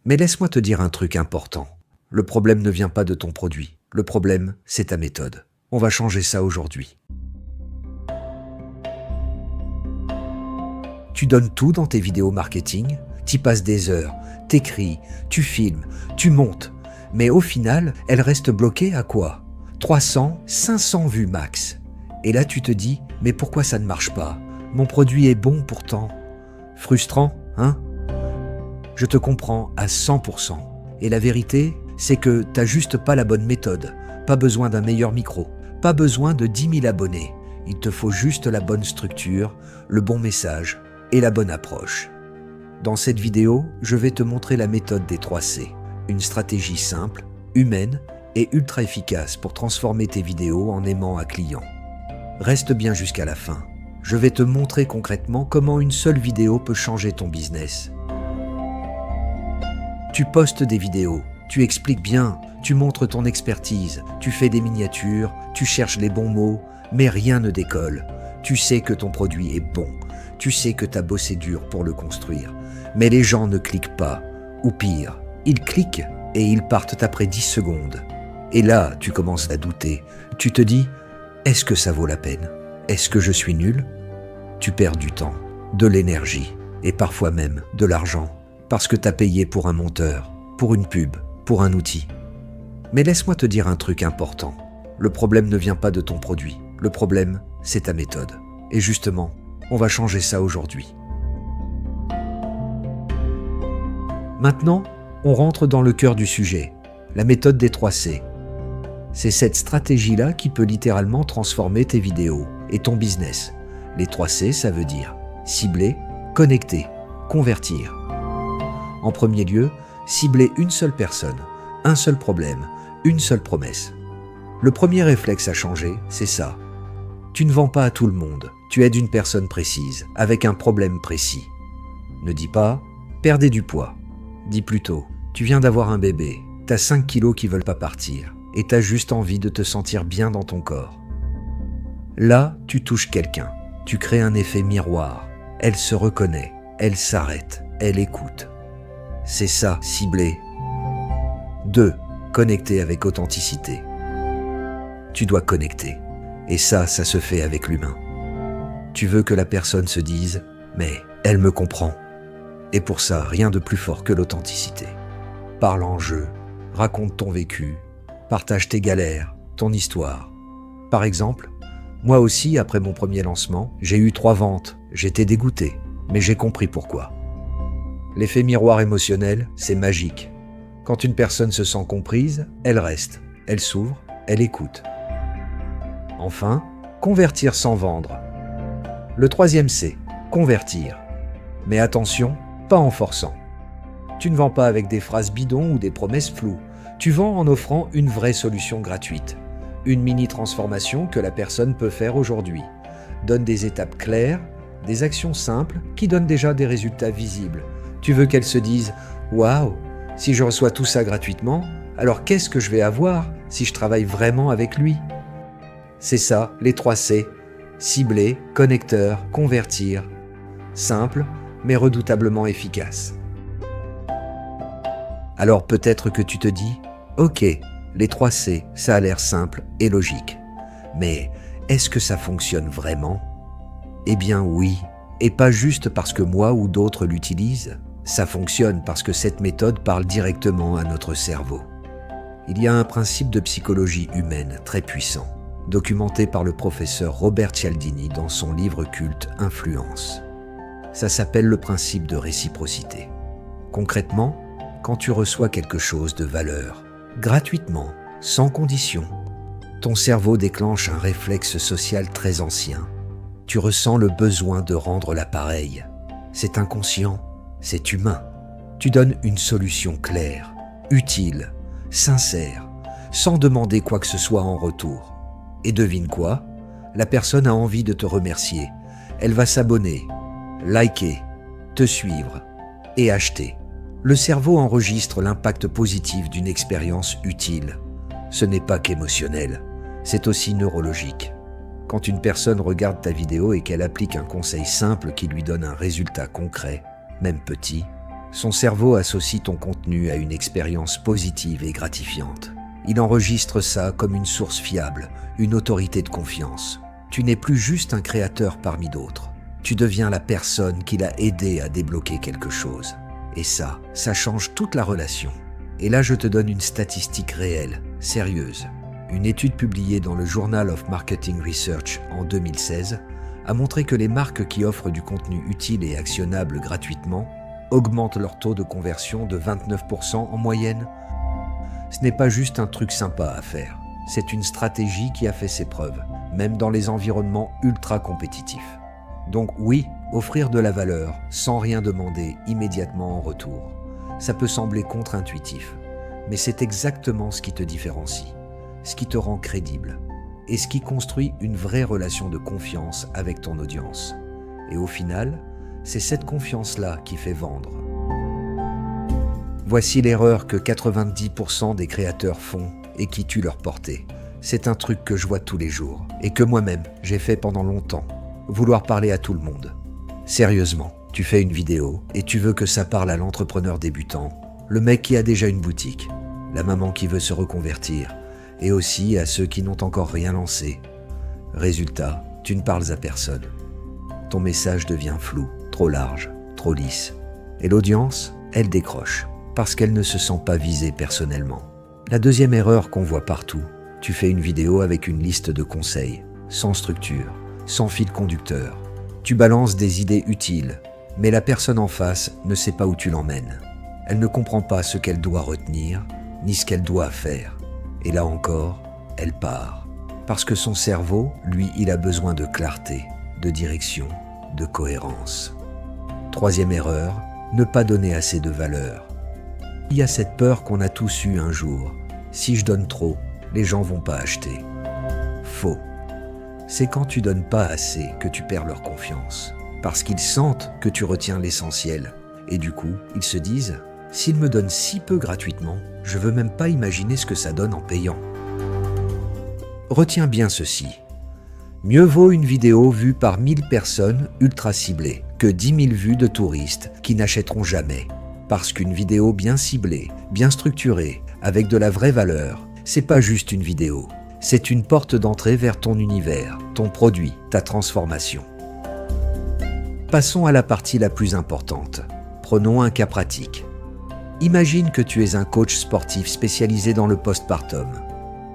Mais laisse-moi te dire un truc important. Le problème ne vient pas de ton produit. Le problème, c'est ta méthode. On va changer ça aujourd'hui. Tu donnes tout dans tes vidéos marketing, t'y passes des heures, t'écris, tu filmes, tu montes. Mais au final, elles restent bloquées à quoi ? 300, 500 vues max. Et là, tu te dis, mais pourquoi ça ne marche pas ? Mon produit est bon pourtant. Frustrant, hein ? Je te comprends à 100%. Et la vérité, c'est que t'as juste pas la bonne méthode. Pas besoin d'un meilleur micro. Pas besoin de 10 000 abonnés. Il te faut juste la bonne structure, le bon message et la bonne approche. Dans cette vidéo, je vais te montrer la méthode des 3 C. Une stratégie simple, humaine et ultra efficace pour transformer tes vidéos en aimant à client. Reste bien jusqu'à la fin. Je vais te montrer concrètement comment une seule vidéo peut changer ton business. Tu postes des vidéos, tu expliques bien, tu montres ton expertise, tu fais des miniatures, tu cherches les bons mots, mais rien ne décolle. Tu sais que ton produit est bon, tu sais que tu as bossé dur pour le construire, mais les gens ne cliquent pas, ou pire, ils cliquent et ils partent après 10 secondes. Et là, tu commences à douter, tu te dis, est-ce que ça vaut la peine ? Est-ce que je suis nul ? Tu perds du temps, de l'énergie et parfois même de l'argent parce que tu as payé pour un monteur, pour une pub, pour un outil. Mais laisse-moi te dire un truc important. Le problème ne vient pas de ton produit. Le problème, c'est ta méthode. Et justement, on va changer ça aujourd'hui. Maintenant, on rentre dans le cœur du sujet, la méthode des 3 C. C'est cette stratégie-là qui peut littéralement transformer tes vidéos et ton business. Les 3 C, ça veut dire cibler, connecter, convertir. En premier lieu, cibler une seule personne, un seul problème, une seule promesse. Le premier réflexe à changer, c'est ça. Tu ne vends pas à tout le monde, tu aides une personne précise, avec un problème précis. Ne dis pas « perdez du poids ». Dis plutôt « tu viens d'avoir un bébé, t'as 5 kilos qui veulent pas partir, et t'as juste envie de te sentir bien dans ton corps ». Là, tu touches quelqu'un, tu crées un effet miroir. Elle se reconnaît, elle s'arrête, elle écoute. C'est ça, cibler. 2. Connecter avec authenticité. Tu dois connecter. Et ça se fait avec l'humain. Tu veux que la personne se dise « mais elle me comprend ». Et pour ça, rien de plus fort que l'authenticité. Parle en jeu, raconte ton vécu, partage tes galères, ton histoire. Par exemple, moi aussi, après mon premier lancement, j'ai eu 3 ventes. J'étais dégoûté, mais j'ai compris pourquoi. L'effet miroir émotionnel, c'est magique. Quand une personne se sent comprise, elle reste, elle s'ouvre, elle écoute. Enfin, convertir sans vendre. Le 3e C, convertir. Mais attention, pas en forçant. Tu ne vends pas avec des phrases bidons ou des promesses floues. Tu vends en offrant une vraie solution gratuite. Une mini-transformation que la personne peut faire aujourd'hui. Donne des étapes claires, des actions simples qui donnent déjà des résultats visibles. Tu veux qu'elle se dise « Waouh, si je reçois tout ça gratuitement, alors qu'est-ce que je vais avoir si je travaille vraiment avec lui ?» C'est ça, les 3 C. Cibler, connecteur, convertir. Simple, mais redoutablement efficace. Alors peut-être que tu te dis « Ok, les 3 C, ça a l'air simple et logique. Mais est-ce que ça fonctionne vraiment ? » Eh bien oui, et pas juste parce que moi ou d'autres l'utilisent. Ça fonctionne parce que cette méthode parle directement à notre cerveau. Il y a un principe de psychologie humaine très puissant, documenté par le professeur Robert Cialdini dans son livre culte « Influence ». Ça s'appelle le principe de réciprocité. Concrètement, quand tu reçois quelque chose de valeur, gratuitement, sans condition, ton cerveau déclenche un réflexe social très ancien. Tu ressens le besoin de rendre l'appareil. C'est inconscient, c'est humain. Tu donnes une solution claire, utile, sincère, sans demander quoi que ce soit en retour. Et devine quoi ? La personne a envie de te remercier. Elle va s'abonner, liker, te suivre et acheter. Le cerveau enregistre l'impact positif d'une expérience utile. Ce n'est pas qu'émotionnel, c'est aussi neurologique. Quand une personne regarde ta vidéo et qu'elle applique un conseil simple qui lui donne un résultat concret, même petit, Son cerveau associe ton contenu à une expérience positive et gratifiante. Il enregistre ça comme une source fiable, une autorité de confiance. Tu n'es plus juste un créateur parmi d'autres. Tu deviens la personne qui l'a aidé à débloquer quelque chose. Et ça change toute la relation. Et là, je te donne une statistique réelle, sérieuse. Une étude publiée dans le Journal of Marketing Research en 2016 a montré que les marques qui offrent du contenu utile et actionnable gratuitement augmentent leur taux de conversion de 29% en moyenne. Ce n'est pas juste un truc sympa à faire, c'est une stratégie qui a fait ses preuves, même dans les environnements ultra compétitifs. Donc oui, offrir de la valeur sans rien demander immédiatement en retour, ça peut sembler contre-intuitif, mais c'est exactement ce qui te différencie, ce qui te rend crédible, et ce qui construit une vraie relation de confiance avec ton audience. Et au final, c'est cette confiance-là qui fait vendre. Voici l'erreur que 90% des créateurs font et qui tue leur portée. C'est un truc que je vois tous les jours et que moi-même, j'ai fait pendant longtemps. Vouloir parler à tout le monde. Sérieusement, tu fais une vidéo et tu veux que ça parle à l'entrepreneur débutant, le mec qui a déjà une boutique, la maman qui veut se reconvertir et aussi à ceux qui n'ont encore rien lancé. Résultat, tu ne parles à personne. Ton message devient flou, trop large, trop lisse. Et l'audience, elle décroche, parce qu'elle ne se sent pas visée personnellement. La deuxième erreur qu'on voit partout, tu fais une vidéo avec une liste de conseils, sans structure, sans fil conducteur. Tu balances des idées utiles, mais la personne en face ne sait pas où tu l'emmènes. Elle ne comprend pas ce qu'elle doit retenir, ni ce qu'elle doit faire. Et là encore, elle part. Parce que son cerveau, lui, il a besoin de clarté, de direction, de cohérence. Troisième erreur, ne pas donner assez de valeur. Il y a cette peur qu'on a tous eue un jour. Si je donne trop, les gens vont pas acheter. Faux. C'est quand tu donnes pas assez que tu perds leur confiance. Parce qu'ils sentent que tu retiens l'essentiel. Et du coup, ils se disent, s'ils me donnent si peu gratuitement, je veux même pas imaginer ce que ça donne en payant. Retiens bien ceci. Mieux vaut une vidéo vue par 1000 personnes ultra ciblées que 10 000 vues de touristes qui n'achèteront jamais. Parce qu'une vidéo bien ciblée, bien structurée, avec de la vraie valeur, c'est pas juste une vidéo. C'est une porte d'entrée vers ton univers, ton produit, ta transformation. Passons à la partie la plus importante. Prenons un cas pratique. Imagine que tu es un coach sportif spécialisé dans le postpartum.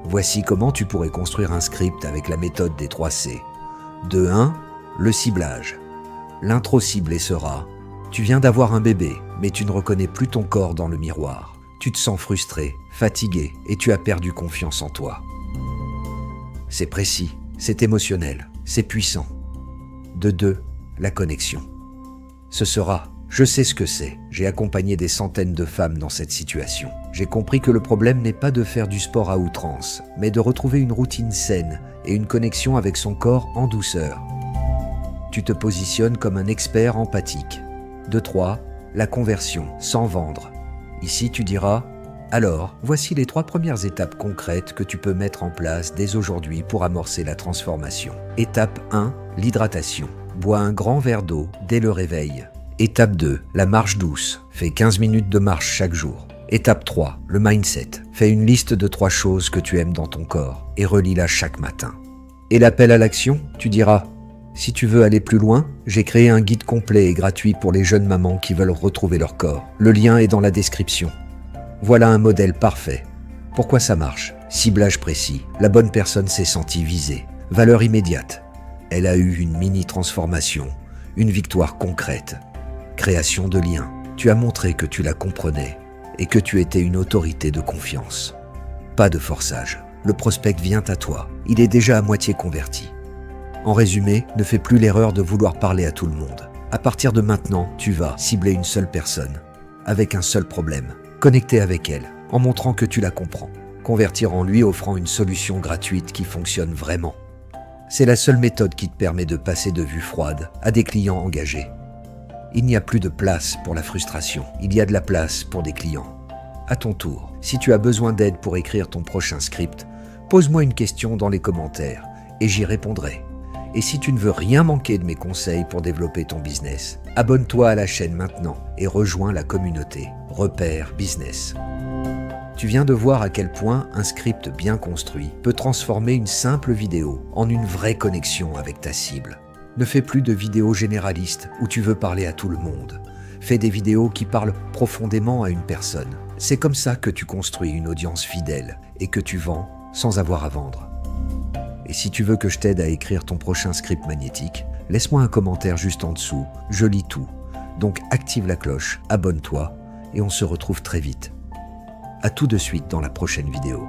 Voici comment tu pourrais construire un script avec la méthode des 3C. De 1, le ciblage. L'intro ciblée sera « Tu viens d'avoir un bébé, mais tu ne reconnais plus ton corps dans le miroir. Tu te sens frustré, fatigué et tu as perdu confiance en toi. » C'est précis, c'est émotionnel, c'est puissant. De 2, la connexion. Ce sera « Je sais ce que c'est, j'ai accompagné des centaines de femmes dans cette situation. J'ai compris que le problème n'est pas de faire du sport à outrance, mais de retrouver une routine saine et une connexion avec son corps en douceur. » Tu te positionnes comme un expert empathique. De 3, la conversion, sans vendre. Ici, tu diras « Alors, voici les 3 premières étapes concrètes que tu peux mettre en place dès aujourd'hui pour amorcer la transformation. Étape 1, l'hydratation. Bois un grand verre d'eau dès le réveil. Étape 2, la marche douce. Fais 15 minutes de marche chaque jour. Étape 3, le mindset. Fais une liste de 3 choses que tu aimes dans ton corps et relis-la chaque matin. Et l'appel à l'action, tu diras « Si tu veux aller plus loin, j'ai créé un guide complet et gratuit pour les jeunes mamans qui veulent retrouver leur corps. Le lien est dans la description. » Voilà un modèle parfait. Pourquoi ça marche? Ciblage précis. La bonne personne s'est sentie visée. Valeur immédiate. Elle a eu une mini-transformation, une victoire concrète. Création de liens. Tu as montré que tu la comprenais et que tu étais une autorité de confiance. Pas de forçage. Le prospect vient à toi. Il est déjà à moitié converti. En résumé, ne fais plus l'erreur de vouloir parler à tout le monde. À partir de maintenant, tu vas cibler une seule personne, avec un seul problème. Connecter avec elle, en montrant que tu la comprends. Convertir en lui offrant une solution gratuite qui fonctionne vraiment. C'est la seule méthode qui te permet de passer de vues froides à des clients engagés. Il n'y a plus de place pour la frustration, il y a de la place pour des clients. À ton tour, si tu as besoin d'aide pour écrire ton prochain script, pose-moi une question dans les commentaires et j'y répondrai. Et si tu ne veux rien manquer de mes conseils pour développer ton business, abonne-toi à la chaîne maintenant et rejoins la communauté Repère Business. Tu viens de voir à quel point un script bien construit peut transformer une simple vidéo en une vraie connexion avec ta cible. Ne fais plus de vidéos généralistes où tu veux parler à tout le monde. Fais des vidéos qui parlent profondément à une personne. C'est comme ça que tu construis une audience fidèle et que tu vends sans avoir à vendre. Et si tu veux que je t'aide à écrire ton prochain script magnétique, laisse-moi un commentaire juste en dessous, je lis tout. Donc active la cloche, abonne-toi et on se retrouve très vite. À tout de suite dans la prochaine vidéo.